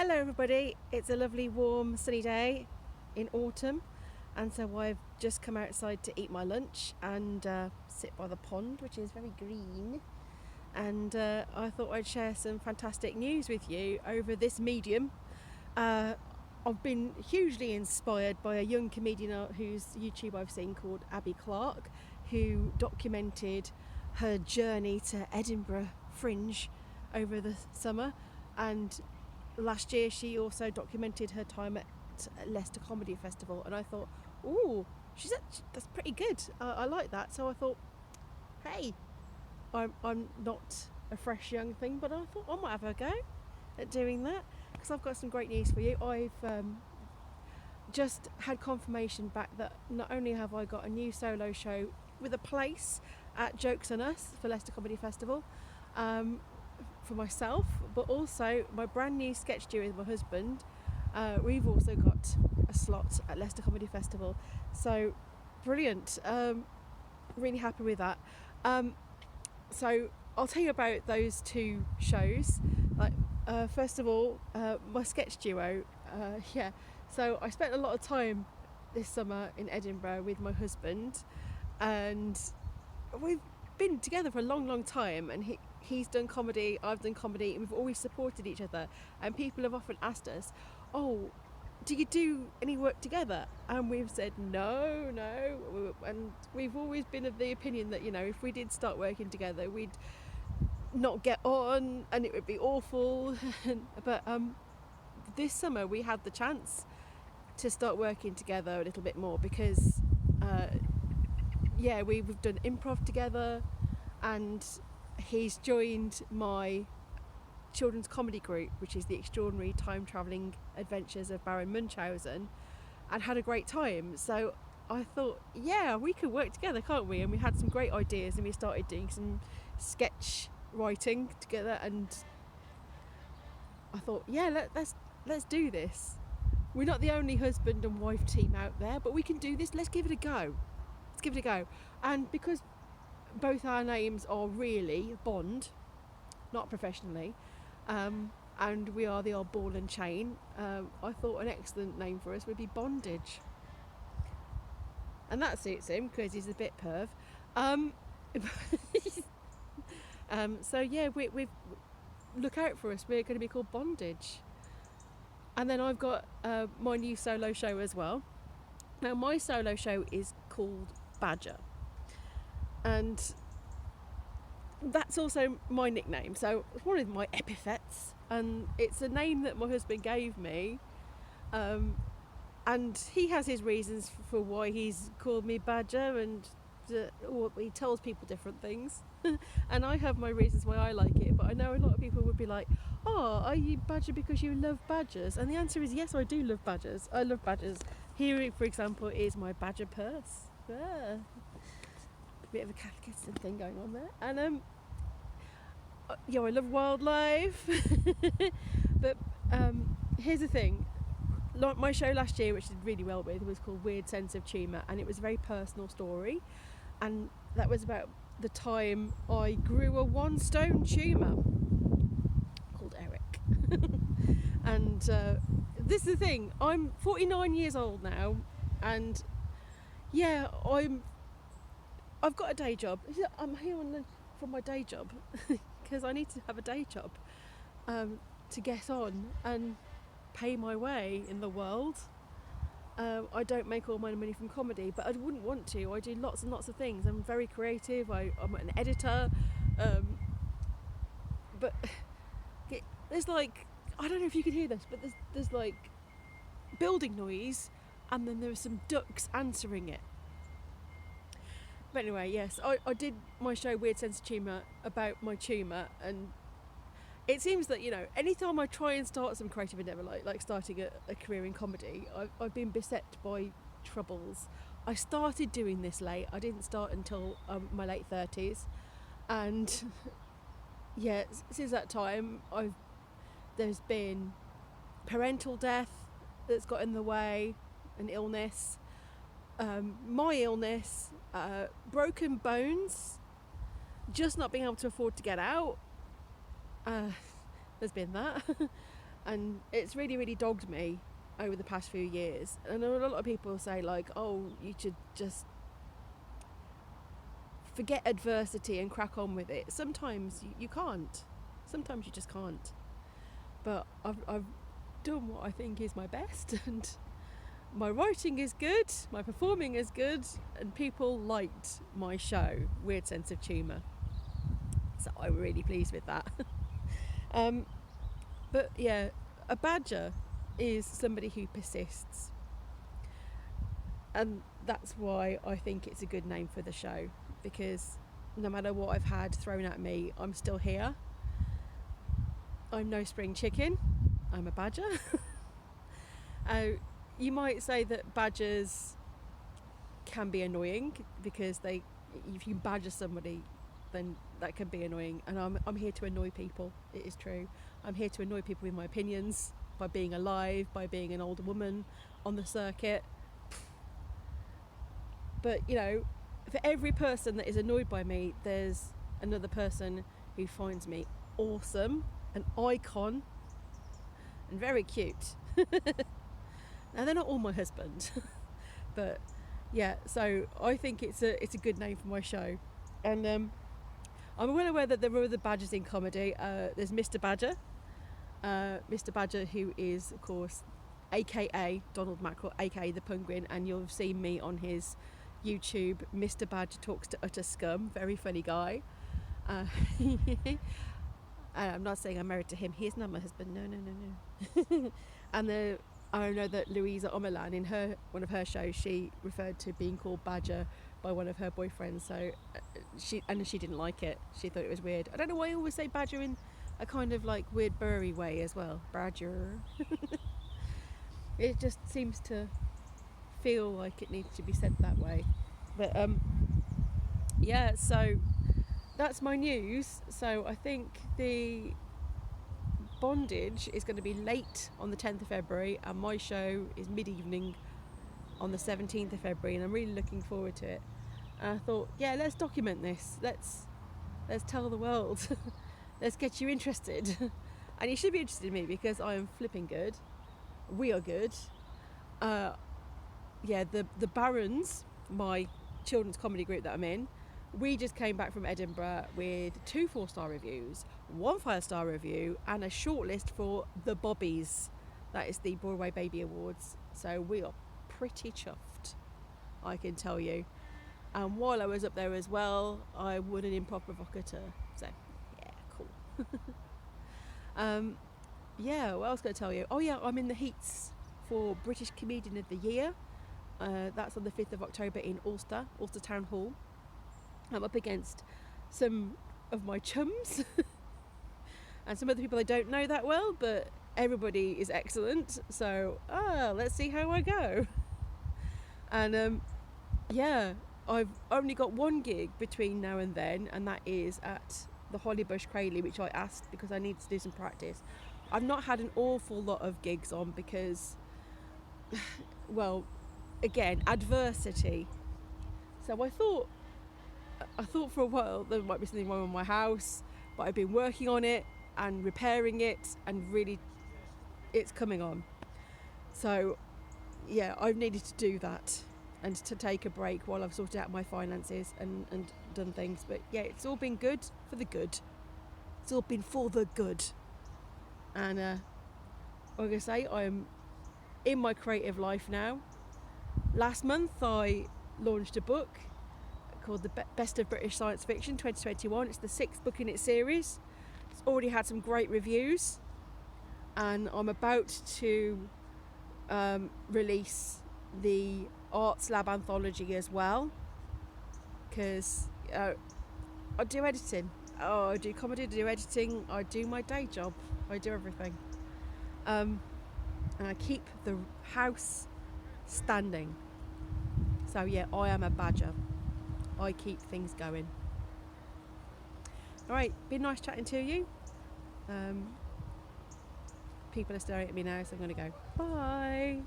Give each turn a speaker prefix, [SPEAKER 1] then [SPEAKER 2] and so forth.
[SPEAKER 1] Hello everybody, it's a lovely warm sunny day in autumn, and so I've just come outside to eat my lunch and sit by the pond, which is very green, and I thought I'd share some fantastic news with you over this medium. I've been hugely inspired by a young comedian whose YouTube I've seen called Abby Clark, who documented her journey to Edinburgh Fringe over the summer, and last year she also documented her time at Leicester Comedy Festival, and I thought, ooh, that's pretty good. I like that. So I thought, hey, I'm not a fresh young thing, but I thought I might have a go at doing that, because I've got some great news for you. I've just had confirmation back that not only have I got a new solo show with a place at Jokes on Us for Leicester Comedy Festival, for myself, but also my brand new sketch duo with my husband. We've also got a slot at Leicester Comedy Festival, so brilliant. Really happy with that. So I'll tell you about those two shows. First of all, my sketch duo. So I spent a lot of time this summer in Edinburgh with my husband, and we've been together for a long time, and he's done comedy, I've done comedy, and we've always supported each other, and people have often asked us, oh, do you do any work together? And we've said no, and we've always been of the opinion that, if we did start working together, we'd not get on and it would be awful. But this summer we had the chance to start working together a little bit more, because we've done improv together, and he's joined my children's comedy group, which is the Extraordinary Time Travelling Adventures of Baron Munchausen, and had a great time. So I thought, we could work together, can't we? And we had some great ideas, and we started doing some sketch writing together, and I thought, let's do this. We're not the only husband and wife team out there, but we can do this. Let's give it a go. And because both our names are really Bond, not professionally, and we are the old ball and chain, I thought an excellent name for us would be Bondage, and that suits him because he's a bit perv. We look out for us. We're going to be called Bondage. And then I've got my new solo show as well. Now, my solo show is called Badger, and that's also my nickname, so it's one of my epithets, and it's a name that my husband gave me, and he has his reasons for why he's called me Badger, and he tells people different things. And I have my reasons why I like it, but I know a lot of people would be like, oh, are you Badger because you love badgers? And the answer is yes, I do love badgers. I love badgers. Here, for example, is my badger purse. A bit of a catechism thing going on there. And I love wildlife. But here's the thing. Like my show last year, which I did really well with, was called Weird Sense of Tumour, and it was a very personal story, and that was about the time I grew a 1-stone tumour called Eric. And this is the thing, I'm 49 years old now, and I've got a day job. I'm here from my day job because I need to have a day job to get on and pay my way in the world. I don't make all my money from comedy, but I wouldn't want to. I do lots and lots of things. I'm very creative. I'm an editor, but there's I don't know if you can hear this, but there's building noise, and then there are some ducks answering it. But anyway, yes, I did my show Weird Sense of Tumour about my tumour, and it seems that, anytime I try and start some creative endeavour, like starting a career in comedy, I've been beset by troubles. I started doing this late. I didn't start until my late 30s, and since that time there's been parental death that's got in the way, an illness, my illness, broken bones, just not being able to afford to get out. There's been that. and it's really dogged me over the past few years. And a lot of people say like, oh, you should just forget adversity and crack on with it. Sometimes you can't. Sometimes you just can't. But I've done what I think is my best, and my writing is good, my performing is good, and people liked my show, Weird Sense of Humour. So I'm really pleased with that. But yeah, a badger is somebody who persists. And that's why I think it's a good name for the show, because no matter what I've had thrown at me, I'm still here. I'm no spring chicken, I'm a badger. You might say that badgers can be annoying because if you badger somebody, then that can be annoying. And I'm here to annoy people. It is true. I'm here to annoy people with my opinions, by being alive, by being an older woman on the circuit. But for every person that is annoyed by me, there's another person who finds me awesome, an icon, and very cute. Now they're not all my husband, but yeah. So I think it's a good name for my show, and I'm well aware that there are other badgers in comedy. There's Mr. Badger, Mr. Badger, who is of course, AKA Donald Mackerel, AKA the Penguin, and you'll have seen me on his YouTube. Mr. Badger Talks to Utter Scum, very funny guy. I'm not saying I'm married to him. He's not my husband. No. And I know that Louisa Omerlan, in one of her shows, she referred to being called Badger by one of her boyfriends. So she didn't like it. She thought it was weird. I don't know why I always say Badger in a kind of like weird burry way as well. Badger. It just seems to feel like it needs to be said that way. But yeah, so that's my news. So I think the bondage is going to be late on the 10th of February, and my show is mid-evening on the 17th of February, and I'm really looking forward to it. And I thought, yeah, let's document this. Let's tell the world. Let's get you interested. And you should be interested in me because I am flipping good. We are good. Yeah, the Barons, my children's comedy group that I'm in, we just came back from Edinburgh with 2 4-star reviews, 1 5-star review, and a shortlist for the Bobbies. That is the Broadway Baby Awards. So we are pretty chuffed, I can tell you. And while I was up there as well, I won an improv provocateur. So yeah, cool. Yeah, what else can I tell you? Oh yeah, I'm in the heats for British Comedian of the Year. That's on the 5th of October in Ulster Town Hall. I'm up against some of my chums and some other people I don't know that well, but everybody is excellent. So let's see how I go. And yeah, I've only got 1 gig between now and then, and that is at the Hollybush Crayley, which I asked because I need to do some practice. I've not had an awful lot of gigs on because, well, again, adversity. So I thought for a while there might be something wrong with my house, but I've been working on it and repairing it, and really it's coming on. So yeah, I've needed to do that and to take a break while I've sorted out my finances and done things. But yeah, it's all been good for the good. It's all been for the good. And like I say, I'm in my creative life now. Last month I launched a book called The Best of British Science Fiction 2021. It's the 6th book in its series. It's already had some great reviews, and I'm about to release the Arts Lab anthology as well, because I do editing. I do comedy, I do editing, I do my day job, I do everything. And I keep the house standing. So yeah, I am a badger. I keep things going. Alright, been nice chatting to you. People are staring at me now, so I'm going to go. Bye.